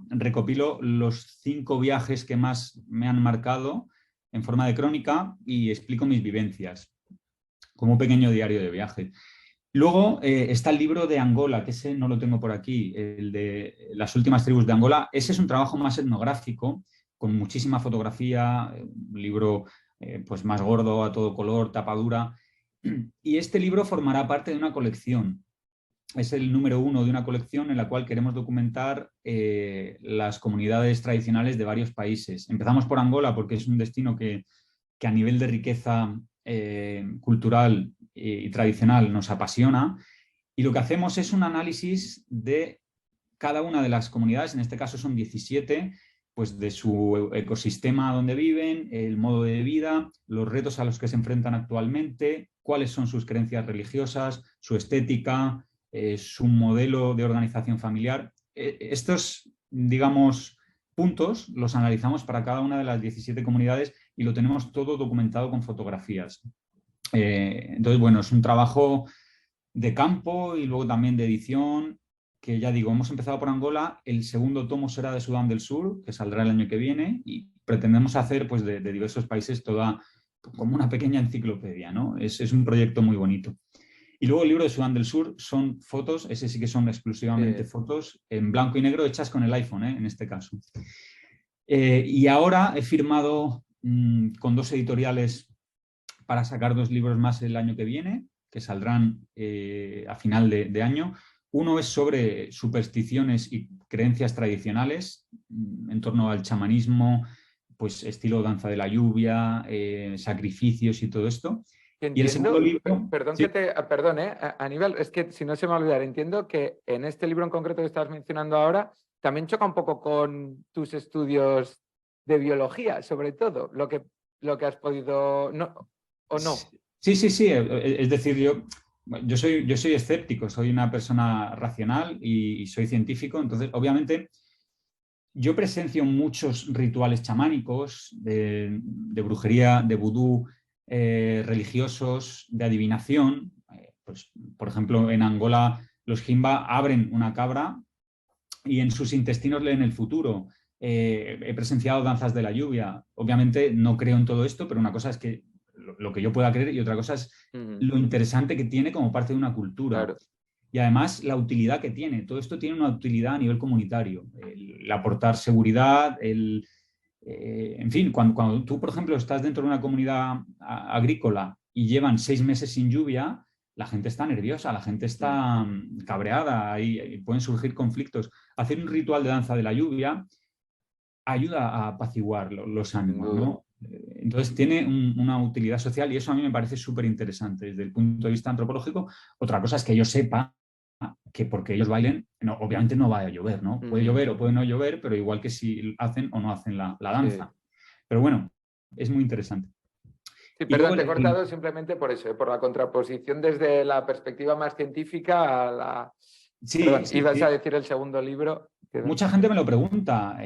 recopilo los 5 viajes que más me han marcado en forma de crónica y explico mis vivencias, como un pequeño diario de viaje. Luego está el libro de Angola, que ese no lo tengo por aquí, el de las últimas tribus de Angola. Ese es un trabajo más etnográfico, con muchísima fotografía, un libro pues más gordo, a todo color, tapadura. Y este libro formará parte de una colección. Es el número 1 de una colección en la cual queremos documentar las comunidades tradicionales de varios países. Empezamos por Angola porque es un destino que a nivel de riqueza cultural y tradicional nos apasiona, y lo que hacemos es un análisis de cada una de las comunidades, en este caso son 17, pues de su ecosistema donde viven, el modo de vida, los retos a los que se enfrentan actualmente, cuáles son sus creencias religiosas, su estética, su modelo de organización familiar. Estos, digamos, puntos los analizamos para cada una de las 17 comunidades y lo tenemos todo documentado con fotografías. Entonces, bueno, es un trabajo de campo y luego también de edición, que ya digo, hemos empezado por Angola, el segundo tomo será de Sudán del Sur, que saldrá el año que viene, y pretendemos hacer pues, de diversos países toda como una pequeña enciclopedia, ¿no? Es un proyecto muy bonito. Y luego el libro de Sudán del Sur son fotos, ese sí que son exclusivamente fotos en blanco y negro hechas con el iPhone, en este caso. Y ahora he firmado con 2 editoriales para sacar 2 libros más el año que viene, que saldrán a final de año. Uno es sobre supersticiones y creencias tradicionales en torno al chamanismo, pues estilo danza de la lluvia, sacrificios y todo esto. Y el segundo Entiendo, libro... perdón Sí. que te, perdón, Aníbal, es que si no se me va a olvidar, entiendo que en este libro en concreto que estás mencionando ahora, también choca un poco con tus estudios de biología, sobre todo, lo que has podido, no, o no. Sí, sí, sí. Es decir, yo soy escéptico, soy una persona racional y soy científico, entonces obviamente yo presencio muchos rituales chamánicos de brujería, de vudú, religiosos, de adivinación. Pues, por ejemplo, en Angola los Jimba abren una cabra y en sus intestinos leen el futuro. He presenciado danzas de la lluvia. Obviamente no creo en todo esto, pero una cosa es que lo que yo pueda creer y otra cosa es lo interesante que tiene como parte de una cultura. Claro. Y además la utilidad que tiene. Todo esto tiene una utilidad a nivel comunitario. El aportar seguridad, en fin, cuando tú, por ejemplo, estás dentro de una comunidad agrícola y llevan 6 meses sin lluvia, la gente está nerviosa, la gente está cabreada y pueden surgir conflictos. Hacer un ritual de danza de la lluvia ayuda a apaciguar los Sin ánimos, duda. ¿no? Entonces tiene una utilidad social y eso a mí me parece súper interesante desde el punto de vista antropológico. Otra cosa es que yo sepa que porque ellos bailen, no, obviamente no va a llover, ¿no? Puede llover o puede no llover, pero igual que si hacen o no hacen la danza. Sí. Pero bueno, es muy interesante. Sí, Y luego perdón, te he cortado simplemente por eso, por la contraposición desde la perspectiva más científica a la... sí, Perdón, sí, ibas a sí. decir el segundo libro. Mucha gente me lo pregunta.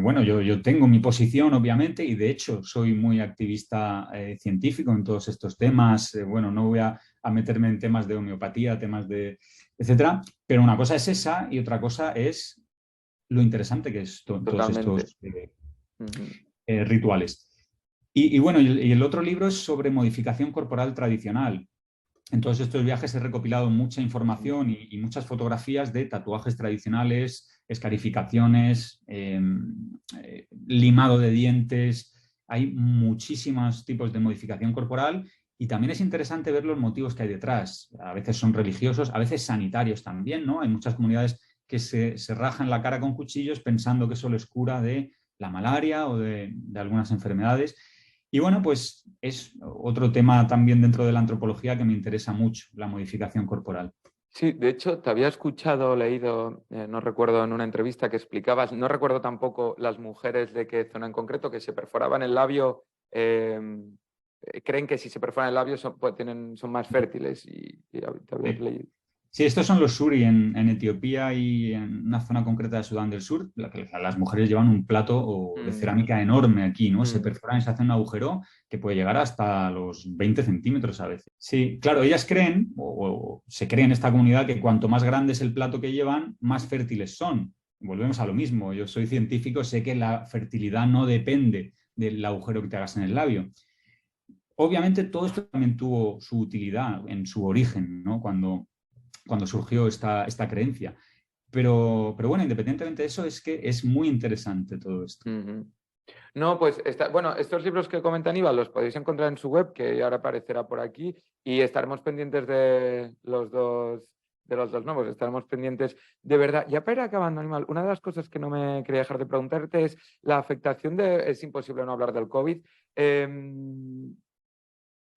Bueno, yo tengo mi posición, obviamente, y de hecho soy muy activista científico en todos estos temas. Bueno, no voy a meterme en temas de homeopatía, temas de etcétera, pero una cosa es esa y otra cosa es lo interesante que es todos Totalmente. estos rituales. Y bueno, y el otro libro es sobre modificación corporal tradicional. En todos estos viajes he recopilado mucha información y muchas fotografías de tatuajes tradicionales, escarificaciones, limado de dientes. Hay muchísimos tipos de modificación corporal y también es interesante ver los motivos que hay detrás. A veces son religiosos, a veces sanitarios también, ¿no? Hay muchas comunidades que se rajan la cara con cuchillos pensando que eso les cura de la malaria o de algunas enfermedades. Y bueno, pues es otro tema también dentro de la antropología que me interesa mucho, la modificación corporal. Sí, de hecho, te había escuchado, leído, no recuerdo en una entrevista que explicabas, no recuerdo tampoco las mujeres de qué zona en concreto, que se perforaban el labio, creen que si se perforan el labio son, pues, son más fértiles y te habías Sí. leído. Sí, estos son los suri en Etiopía y en una zona concreta de Sudán del Sur. Las mujeres llevan un plato de Mm, cerámica enorme aquí, ¿no? Se mm, perforan y se hace un agujero que puede llegar hasta los 20 centímetros a veces. Sí, claro, ellas creen, o se cree en esta comunidad, que cuanto más grande es el plato que llevan, más fértiles son. Volvemos a lo mismo. Yo soy científico, sé que la fertilidad no depende del agujero que te hagas en el labio. Obviamente todo esto también tuvo su utilidad en su origen, ¿no? Cuando surgió esta creencia. Pero bueno, independientemente de eso, es que es muy interesante todo esto. ujú. No, pues bueno, estos libros que comenta Aníbal los podéis encontrar en su web, que ahora aparecerá por aquí, y estaremos pendientes de los dos nuevos, estaremos pendientes de verdad. Ya para ir acabando, Aníbal, una de las cosas que no me quería dejar de preguntarte es la afectación es imposible no hablar del COVID.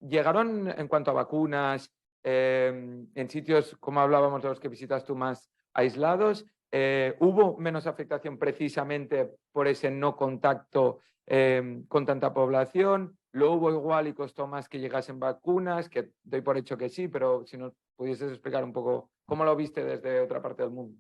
Llegaron en cuanto a vacunas, en sitios, como hablábamos de los que visitas tú, más aislados. ¿Hubo menos afectación precisamente por ese no contacto con tanta población? ¿Lo hubo igual y costó más que llegasen vacunas? Que doy por hecho que sí, pero si nos pudieses explicar un poco cómo lo viste desde otra parte del mundo.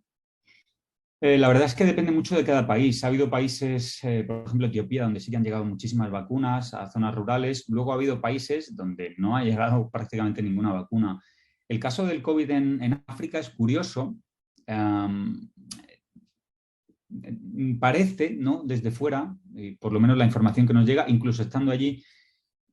La verdad es que depende mucho de cada país. Ha habido países, por ejemplo, Etiopía, donde sí que han llegado muchísimas vacunas a zonas rurales. Luego ha habido países donde no ha llegado prácticamente ninguna vacuna. El caso del COVID en África es curioso. Um, Parece, ¿no? Desde fuera, por lo menos la información que nos llega, incluso estando allí,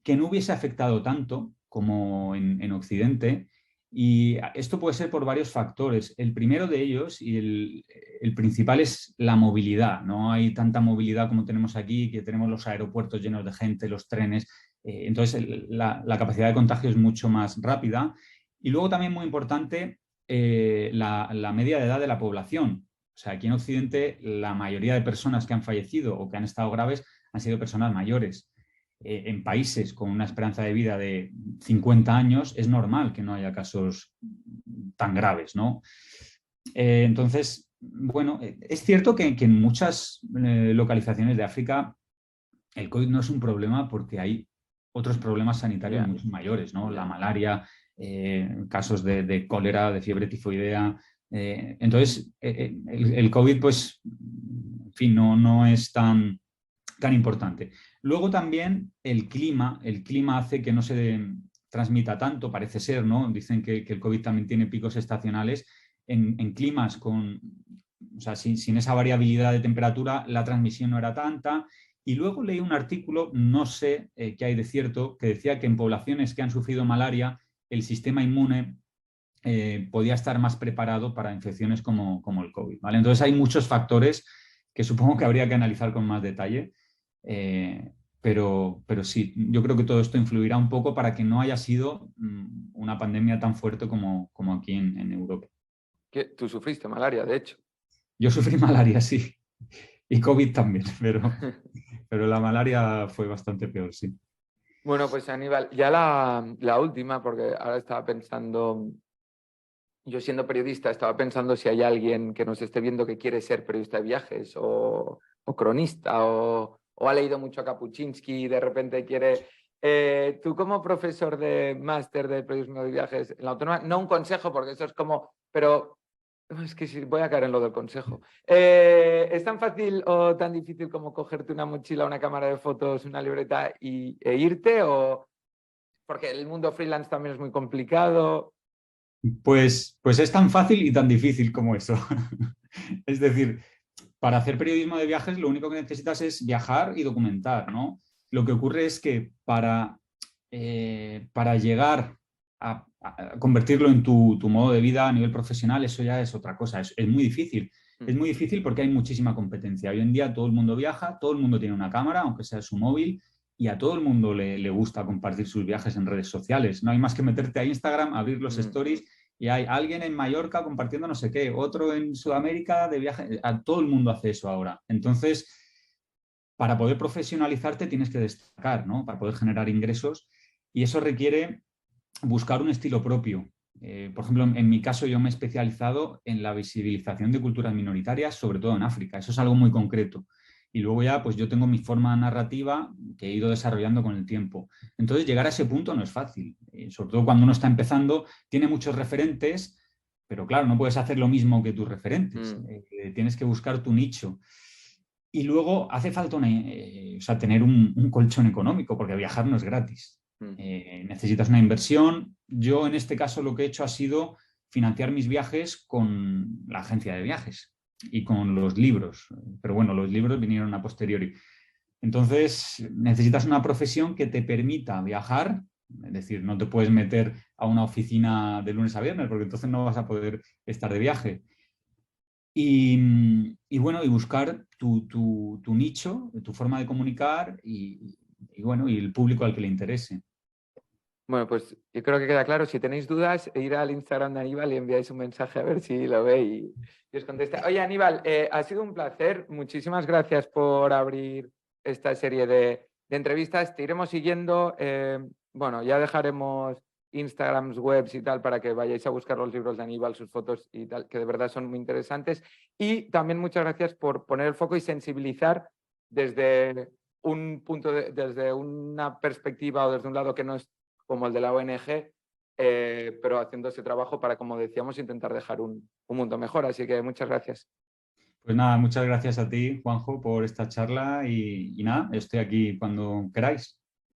que no hubiese afectado tanto como en Occidente. Y esto puede ser por varios factores. El primero de ellos y el principal es la movilidad. No hay tanta movilidad como tenemos aquí, que tenemos los aeropuertos llenos de gente, los trenes. Entonces, la capacidad de contagio es mucho más rápida. Y luego también muy importante, la media de edad de la población. O sea, aquí en Occidente la mayoría de personas que han fallecido o que han estado graves han sido personas mayores. En países con una esperanza de vida de 50 años es normal que no haya casos tan graves, ¿no? Entonces, bueno, es cierto que en muchas localizaciones de África el COVID no es un problema porque hay otros problemas sanitarios Ya, mucho mayores, ¿no? La ya. malaria, casos de cólera, de fiebre tifoidea. Entonces, el COVID, pues, en fin, no es tan importante. Luego también el clima hace que no se transmita tanto, parece ser, ¿no? Dicen que el COVID también tiene picos estacionales. En climas o sea, sin esa variabilidad de temperatura, la transmisión no era tanta. Y luego leí un artículo, no sé qué hay de cierto, que decía que en poblaciones que han sufrido malaria, el sistema inmune podía estar más preparado para infecciones como el COVID, ¿vale? Entonces hay muchos factores que supongo que habría que analizar con más detalle, eh, pero sí, yo creo que todo esto influirá un poco para que no haya sido una pandemia tan fuerte como aquí en Europa. Tú sufriste malaria, de hecho. Yo sufrí malaria, sí, y COVID también, pero la malaria fue bastante peor, sí. Bueno, pues Aníbal, ya la última, porque ahora estaba pensando, yo siendo periodista, estaba pensando si hay alguien que nos esté viendo que quiere ser periodista de viajes o cronista o ha leído mucho a Kapuczynski y de repente quiere... tú como profesor de máster de periodismo de viajes en la Autónoma, no un consejo, porque eso es como, pero es que sí, voy a caer en lo del consejo. ¿Es tan fácil o tan difícil como cogerte una mochila, una cámara de fotos, una libreta e irte? ¿O porque el mundo freelance también es muy complicado? Pues es tan fácil y tan difícil como eso. Es decir, para hacer periodismo de viajes lo único que necesitas es viajar y documentar, ¿no? Lo que ocurre es que para llegar a convertirlo en tu modo de vida a nivel profesional, eso ya es otra cosa, es muy difícil. Es muy difícil porque hay muchísima competencia. Hoy en día todo el mundo viaja, todo el mundo tiene una cámara, aunque sea su móvil, y a todo el mundo le gusta compartir sus viajes en redes sociales. No hay más que meterte a Instagram, abrir los Mm, stories y hay alguien en Mallorca compartiendo no sé qué, otro en Sudamérica de viaje. A todo el mundo hace eso ahora. Entonces, para poder profesionalizarte tienes que destacar, ¿no? Para poder generar ingresos y eso requiere buscar un estilo propio. Por ejemplo, en mi caso yo me he especializado en la visibilización de culturas minoritarias, sobre todo en África. Eso es algo muy concreto. Y luego ya, pues yo tengo mi forma narrativa que he ido desarrollando con el tiempo. Entonces, llegar a ese punto no es fácil. Sobre todo cuando uno está empezando, tiene muchos referentes, pero claro, no puedes hacer lo mismo que tus referentes. Tienes que buscar tu nicho. Y luego hace falta o sea, tener un colchón económico, porque viajar no es gratis. Necesitas una inversión. Yo en este caso lo que he hecho ha sido financiar mis viajes con la agencia de viajes y con los libros. Pero bueno, los libros vinieron a posteriori. Entonces, necesitas una profesión que te permita viajar, es decir, no te puedes meter a una oficina de lunes a viernes porque entonces no vas a poder estar de viaje. Y bueno, y buscar tu nicho, tu forma de comunicar bueno, y el público al que le interese. Bueno, pues yo creo que queda claro. Si tenéis dudas, ir al Instagram de Aníbal y enviáis un mensaje a ver si lo ve y os contesta. Oye, Aníbal, ha sido un placer. Muchísimas gracias por abrir esta serie de entrevistas. Te iremos siguiendo. Bueno, ya dejaremos Instagrams, webs y tal para que vayáis a buscar los libros de Aníbal, sus fotos y tal, que de verdad son muy interesantes. Y también muchas gracias por poner el foco y sensibilizar desde un punto desde una perspectiva o desde un lado que no es como el de la ONG, pero haciendo ese trabajo para, como decíamos, intentar dejar un mundo mejor. Así que muchas gracias. Pues nada, muchas gracias a ti, Juanjo, por esta charla y nada, estoy aquí cuando queráis.